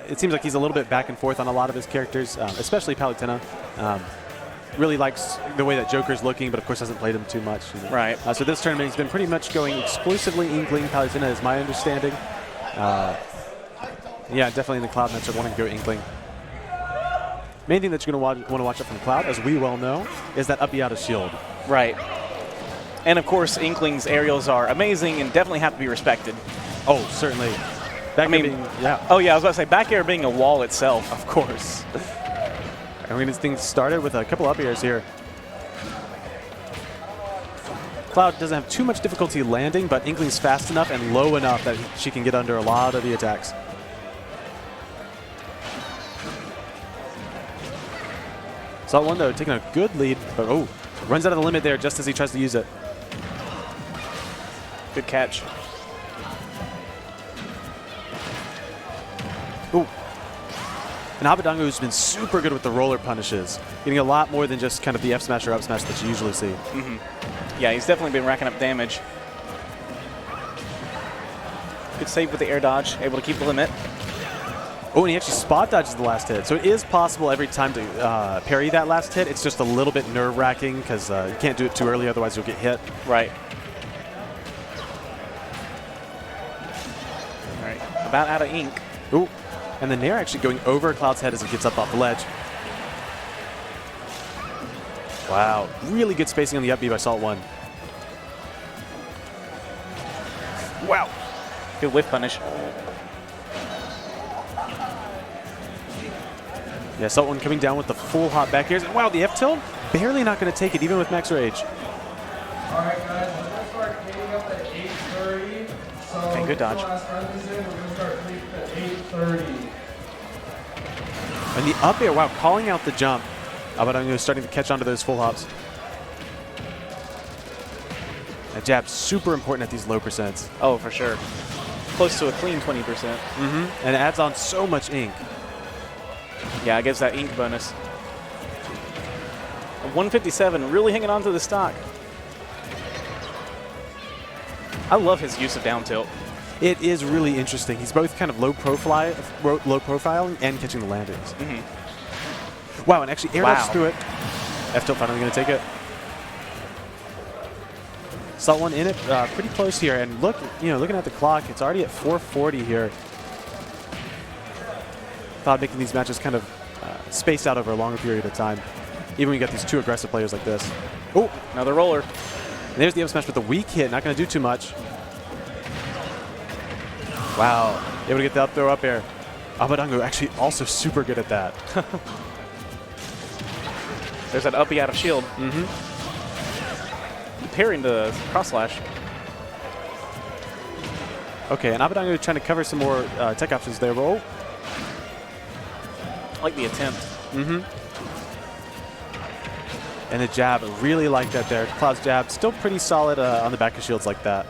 it seems like he's a little bit back and forth on a lot of his characters, especially Palutena. Really likes the way that Joker's looking, but of course hasn't played him too much. You know. Right. So this tournament he's been pretty much going exclusively Inkling Palutena is my understanding. Yeah, definitely in the Cloud matchup wanting to go Inkling. Main thing that you're going to want to watch out from Cloud, as we well know, is that up B out of shield. Right. And of course, Inkling's aerials are amazing and definitely have to be respected. Oh, certainly. Yeah. Oh yeah, I was about to say back air being a wall itself. Of course. And we're going to get things started with a couple up airs here. Cloud doesn't have too much difficulty landing, but Inkling's fast enough and low enough that she can get under a lot of the attacks. SaltOne, though, taking a good lead, but runs out of the limit there just as he tries to use it. Good catch. Ooh. And Abadango's been super good with the roller punishes, getting a lot more than just kind of the F smash or up smash that you usually see. Yeah, he's definitely been racking up damage. Good save with the air dodge, able to keep the limit. Oh, and he actually spot dodges the last hit. So it is possible every time to parry that last hit. It's just a little bit nerve-wracking because you can't do it too early, otherwise you'll get hit. Right. All right, about out of ink. Ooh. And the Nair actually going over Cloud's head as it gets up off the ledge. Wow. Really good spacing on the up B by SaltOne. Wow. Good whiff punish. Yeah, SaltOne coming down with the full hop back airs. And wow, the F tilt barely not going to take it, even with max rage. All right, guys, we're going to start hitting up at 8:30. So okay, good dodge. last round is in, we're going to start hitting at 8:30. And the up air, wow, calling out the jump. Abadango is starting to catch onto those full hops. That jab super important at these low percents. Oh, for sure. Close to a clean 20%. And it adds on so much ink. Yeah, it gives that ink bonus. 157, really hanging on to the stock. I love his use of down tilt. It is really interesting. He's both kind of low profile and catching the landings. Wow, and actually air dodge through it. F tilt finally going to take it. SaltOne in it pretty close here, and looking at the clock, it's already at 4:40 here. Cloud making these matches kind of spaced out over a longer period of time, even when you got these two aggressive players like this. Oh, another roller. And there's the up smash with the weak hit, not going to do too much. Wow, able to get the up throw up air. Abadango actually also super good at that. There's that uppy out of shield. Parrying the cross slash. Okay, and Abadango trying to cover some more tech options there. But I like the attempt. And the jab, really like that there. Cloud's jab, still pretty solid on the back of shields like that.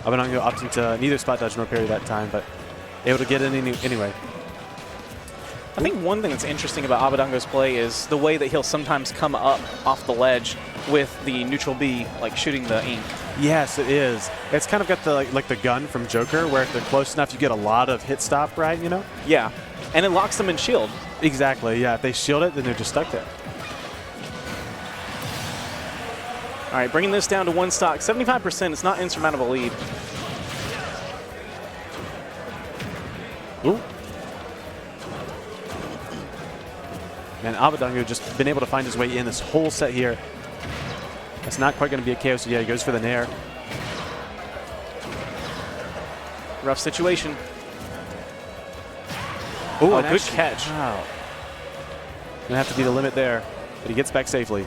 Abadango opting to neither spot dodge nor parry that time, but able to get in anyway. I think one thing that's interesting about Abadango's play is the way that he'll sometimes come up off the ledge with the neutral B, like shooting the ink. Yes, it is. It's kind of got the like the gun from Joker, where if they're close enough, you get a lot of hit stop, right? You know? Yeah, and it locks them in shield. Exactly. Yeah, if they shield it, then they're just stuck there. All right, bringing this down to one stock, 75%. It's not insurmountable lead. Ooh. And Abadango just been able to find his way in this whole set here. That's not quite going to be a KO, so yeah, he goes for the Nair. Rough situation. Ooh, Oh, and good actually, catch. Wow. Gonna have to be the limit there, but he gets back safely.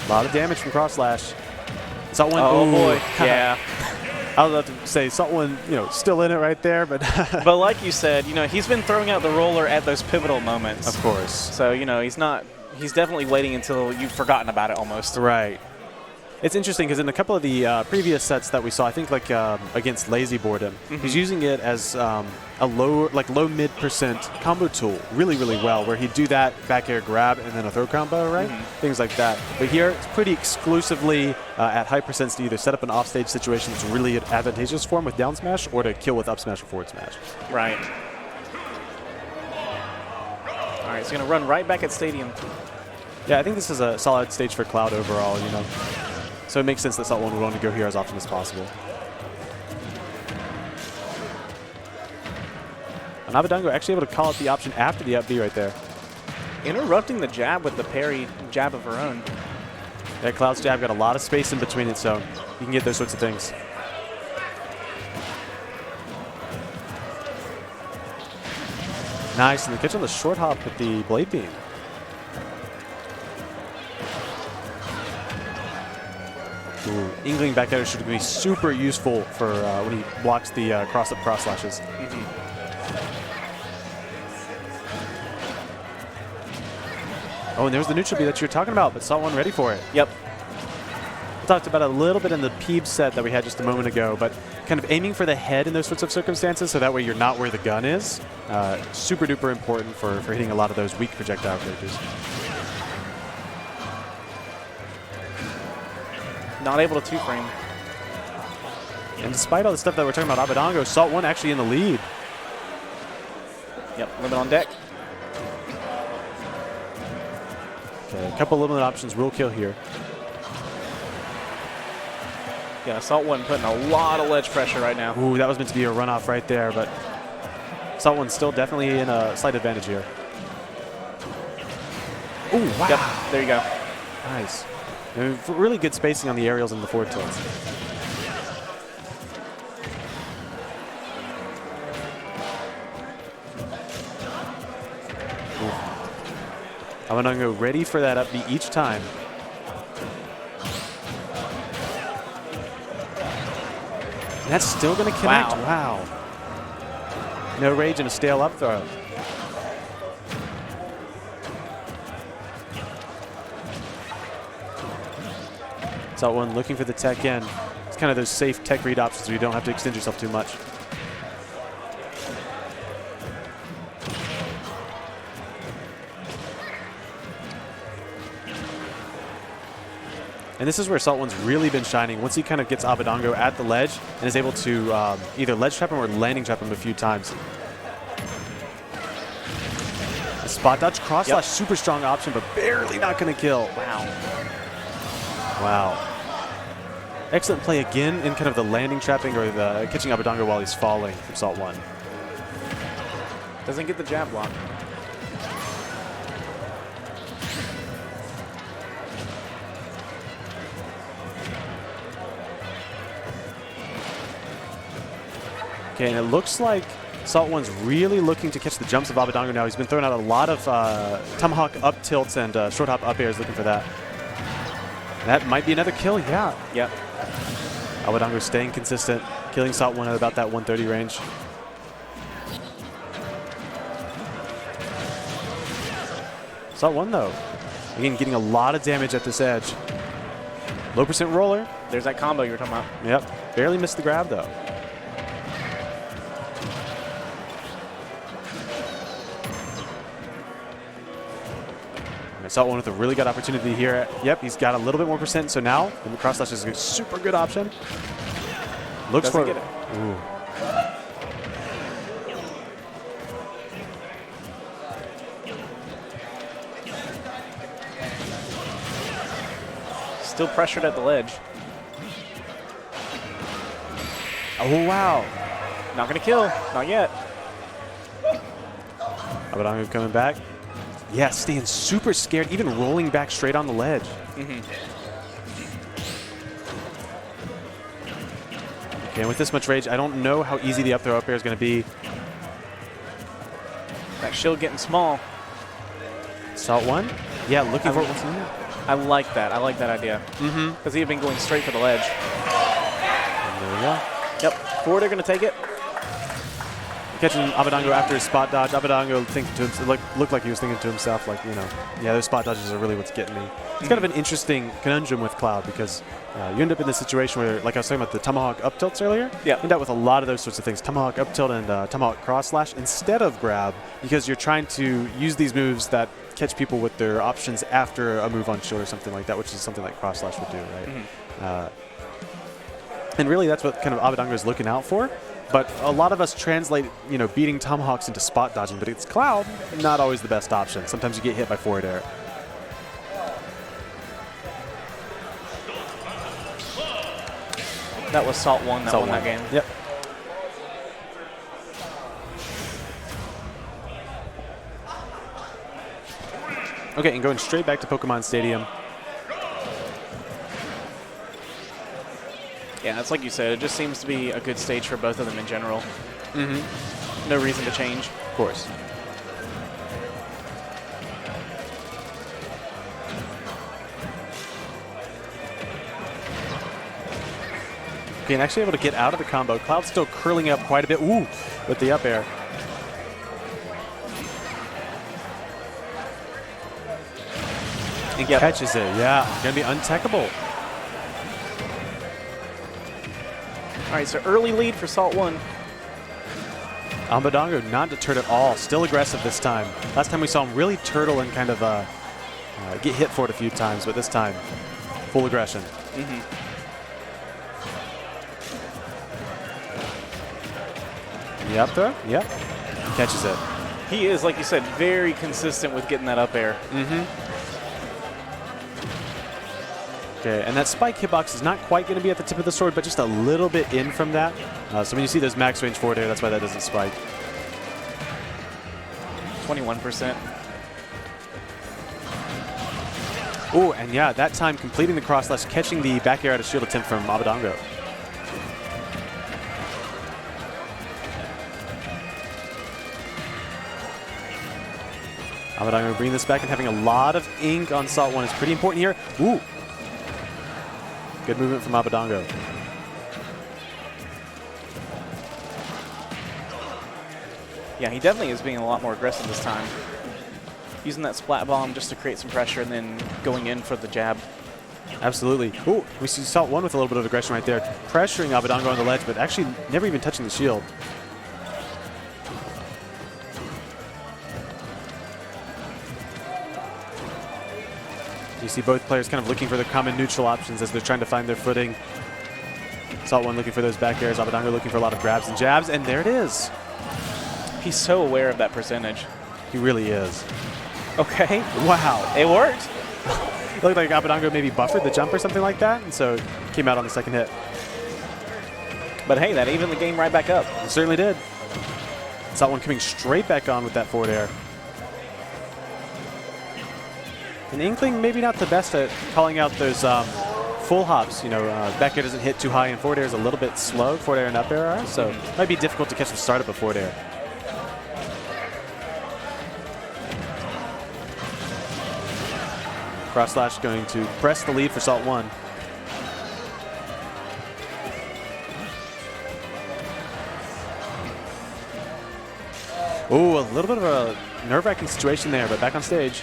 A lot of damage from cross slash. SaltOne. Oh boy, yeah. I was about to say SaltOne, still in it right there, but But like you said, he's been throwing out the roller at those pivotal moments. of course. So, he's definitely waiting until you've forgotten about it almost. Right. It's interesting because in a couple of the previous sets that we saw, I think like against Lazy Boredom, he's using it as a low mid percent combo tool really well, where he'd do that back air grab and then a throw combo, right? Things like that. But here it's pretty exclusively at high percents to either set up an offstage situation that's really advantageous for him with down smash or to kill with up smash or forward smash. Right. All right, he's going to run right back at Stadium. Yeah, I think this is a solid stage for Cloud overall, you know. So it makes sense that SaltOne would want to go here as often as possible. And Abadango actually able to call out the option after the up B right there. Interrupting the jab with the parry jab of her own. Yeah, Cloud's jab got a lot of space in between it, so you can get those sorts of things. Nice, and the catch on the short hop with the blade beam. Ooh, Ingling back there should be super useful for when he blocks the cross-up cross slashes. Oh, and there's the neutral B that you were talking about, but SaltOne ready for it. Yep. We talked about it a little bit in the Peeb set that we had just a moment ago, but kind of aiming for the head in those sorts of circumstances so that way you're not where the gun is. Super duper important for hitting a lot of those weak projectile characters. Not able to two-frame. And despite all the stuff that we're talking about Abadango, SaltOne actually in the lead. Yep, limit on deck. Okay, a couple limited options will kill here. Yeah, SaltOne putting a lot of ledge pressure right now. Ooh, that was meant to be a runoff right there, but SaltOne's still definitely in a slight advantage here. Ooh, wow. Yep, there you go. Nice. And really good spacing on the aerials and the forward tilts. Abadango ready for that up B each time. And that's still going to connect. Wow. No rage and a stale up throw. SaltOne looking for the tech in. It's kind of those safe tech read options where you don't have to extend yourself too much. And this is where SaltOne's really been shining once he kind of gets Abadango at the ledge and is able to either ledge trap him or landing trap him a few times. A spot dodge cross slash, super strong option, but barely not going to kill. Wow. Wow. Excellent play again in kind of the landing trapping or the catching Abadango while he's falling from SaltOne. Doesn't get the jab block. Okay, and it looks like SaltOne's really looking to catch the jumps of Abadango now. He's been throwing out a lot of tomahawk up tilts and short hop up airs looking for that. That might be another kill, yeah. Yep. Abadango staying consistent, killing SaltOne at about that 130 range. SaltOne though, again getting a lot of damage at this edge. Low percent roller. There's that combo you were talking about. Yep, barely missed the grab though. SaltOne with a really good opportunity here. Yep, he's got a little bit more percent, so now the cross slash is a super good option. Looks for it. Ooh. Still pressured at the ledge. Oh, wow. Not going to kill. Not yet. Abadango coming back. Yeah, staying super scared, even rolling back straight on the ledge. Okay, and with this much rage, I don't know how easy the up throw up air is going to be. That shield getting small. SaltOne? Yeah, looking for what's in there. I like that. I like that idea. Because he had been going straight for the ledge. And there we go. Yep. Forward, they're going to take it. catching Abadango after his spot dodge. Abadango thinking to himself, looked like he was thinking to himself, like, you know, yeah, those spot dodges are really what's getting me. It's kind of an interesting conundrum with Cloud because you end up in this situation where, like I was talking about the Tomahawk up tilts earlier, you end up with a lot of those sorts of things. Tomahawk up tilt and Tomahawk cross slash instead of grab because you're trying to use these moves that catch people with their options after a move on shield or something like that, which is something like cross slash would do, right? And really that's what kind of Abadango is looking out for. But a lot of us translate, you know, beating Tomahawks into spot dodging, but it's Cloud, not always the best option. Sometimes you get hit by forward air. That was SaltOne that won that game. Yep. Okay, and going straight back to Pokemon Stadium. Yeah, it's like you said, it just seems to be a good stage for both of them in general. No reason to change. Of course. Okay, and actually able to get out of the combo. Cloud's still curling up quite a bit. Ooh, with the up air. And catches it. Yeah, gonna be untechable. All right, so early lead for SaltOne. Abadango not deterred at all. Still aggressive this time. Last time we saw him really turtle and kind of get hit for it a few times, but this time, full aggression. Yep, throw. Yep. Catches it. He is, like you said, very consistent with getting that up air. Okay, and that spike hitbox is not quite going to be at the tip of the sword, but just a little bit in from that. So when you see those max range forward air, that's why that doesn't spike. 21%. Oh, and yeah, that time completing the cross slash, catching the back air out of shield attempt from Abadango. Abadango bringing this back and having a lot of ink on SaltOne is pretty important here. Ooh. Good movement from Abadango. Yeah, he definitely is being a lot more aggressive this time. Using that splat bomb just to create some pressure and then going in for the jab. Absolutely. Ooh, we see SaltOne with a little bit of aggression right there, pressuring Abadango on the ledge, but actually never even touching the shield. You see both players kind of looking for the common neutral options as they're trying to find their footing. SaltOne looking for those back airs, Abadango looking for a lot of grabs and jabs, and there it is. He's so aware of that percentage. He really is. Okay. Wow. It worked. It looked like Abadango maybe buffered the jump or something like that, and so came out on the second hit. But hey, that evened the game right back up. It certainly did. SaltOne coming straight back on with that forward air. And Inkling maybe not the best at calling out those full hops. You know, back air doesn't hit too high, and forward air is a little bit slow. Forward air and up air are, so it might be difficult to catch the startup of forward air. Cross slash going to press the lead for SaltOne. Ooh, a little bit of a nerve-wracking situation there, but back on stage.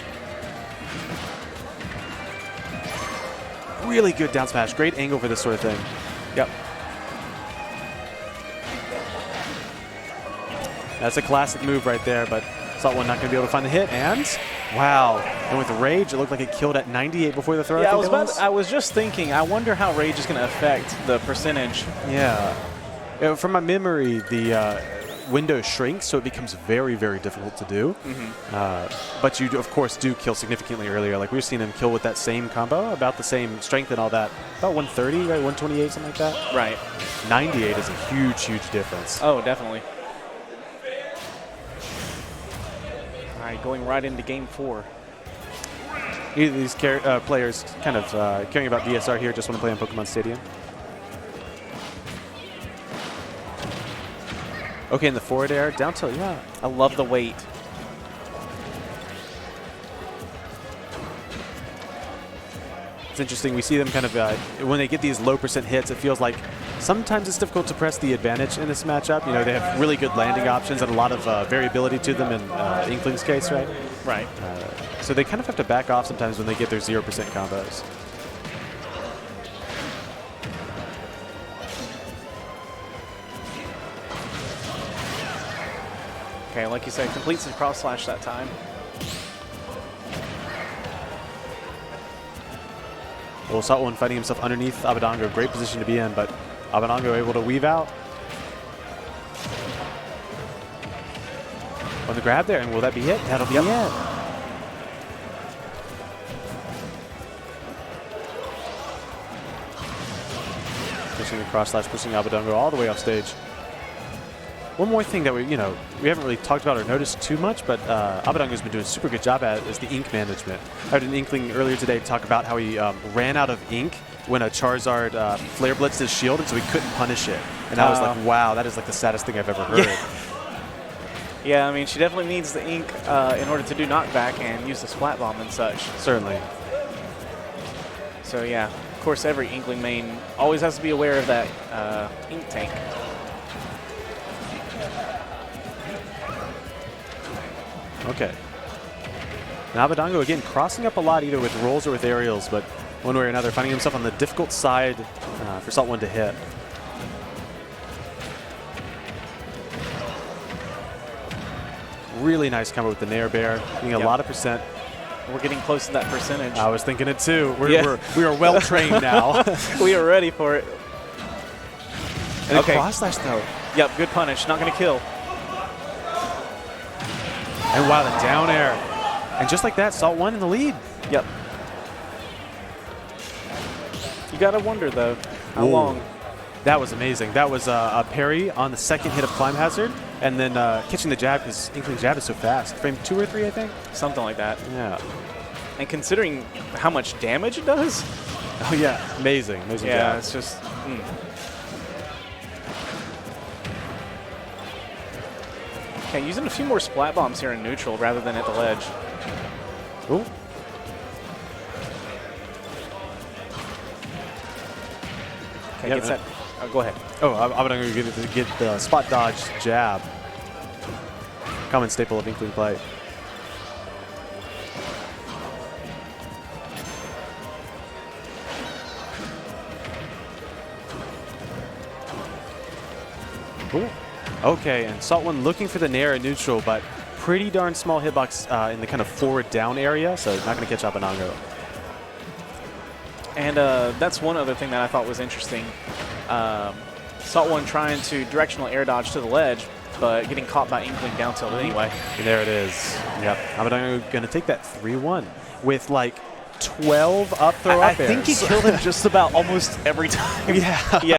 Really good down smash. Great angle for this sort of thing. Yep. That's a classic move right there, but SaltOne not going to be able to find the hit, and wow. And with Rage, it looked like it killed at 98 before the throw. Yeah, I was just thinking, I wonder how Rage is going to affect the percentage. Yeah. From my memory, the window shrinks, so it becomes very, very difficult to do. But you, of course, do kill significantly earlier. Like, we've seen him kill with that same combo, about the same strength and all that. About 130, right? 128, something like that? Right. 98 is a huge, huge difference. Oh, definitely. All right, going right into game 4. Either of these players kind of caring about DSR here, just want to play on Pokemon Stadium. Okay, in the forward air, down tilt, yeah. I love the weight. It's interesting. We see them kind of, when they get these low percent hits, it feels like sometimes it's difficult to press the advantage in this matchup. You know, they have really good landing options and a lot of variability to them in Inkling's case, right? Right. So they kind of have to back off sometimes when they get their 0% combos. Okay, like you said, completes the cross slash that time. Well, SaltOne fighting himself underneath Abadango. Great position to be in, but Abadango able to weave out. On the grab there, and will that be it? That'll be it. Pushing the cross slash, pushing Abadango all the way off stage. One more thing that we haven't really talked about or noticed too much, but Abadango's been doing a super good job at is the ink management. I heard an Inkling earlier today talk about how he ran out of ink when a Charizard flare blitzed his shield, and so he couldn't punish it. And I was like, wow, that is like the saddest thing I've ever heard. Yeah, I mean, she definitely needs the ink in order to do knockback and use the splat bomb and such. Certainly. So yeah, of course, every Inkling main always has to be aware of that ink tank. Okay. Now Abadango, again, crossing up a lot either with rolls or with aerials, but one way or another, finding himself on the difficult side for SaltOne to hit. Really nice combo with the Nair Bear, getting a lot of percent. We're getting close to that percentage. I was thinking it too. We are well trained now. We are ready for it. And okay. Cross slash though. Yep, good punish. Not going to kill. And wow, the down air. And just like that, SaltOne in the lead. Yep. You got to wonder, though, how long. That was amazing. That was a parry on the second hit of Climb Hazard, and then catching the jab, because Inkling's jab is so fast. Frame 2 or 3, I think? Something like that. Yeah. And considering how much damage it does. Oh, yeah. Amazing. Amazing jab. Yeah, it's just... Okay, using a few more splat bombs here in neutral rather than at the ledge. Ooh. Okay, gets that. Oh, go ahead. Oh, I'm going to get the spot dodge jab. Common staple of Inkling play. Cool. Okay, and SaltOne looking for the Nair in neutral, but pretty darn small hitbox in the kind of forward down area, so not going to catch Abadango. And that's one other thing that I thought was interesting. SaltOne trying to directional air dodge to the ledge, but getting caught by Inkling down tilt anyway. And there it is. Yep. Abadango going to take that 3-1 with like 12 up throw up airs. I think he killed him just about almost every time. Yeah. Yeah.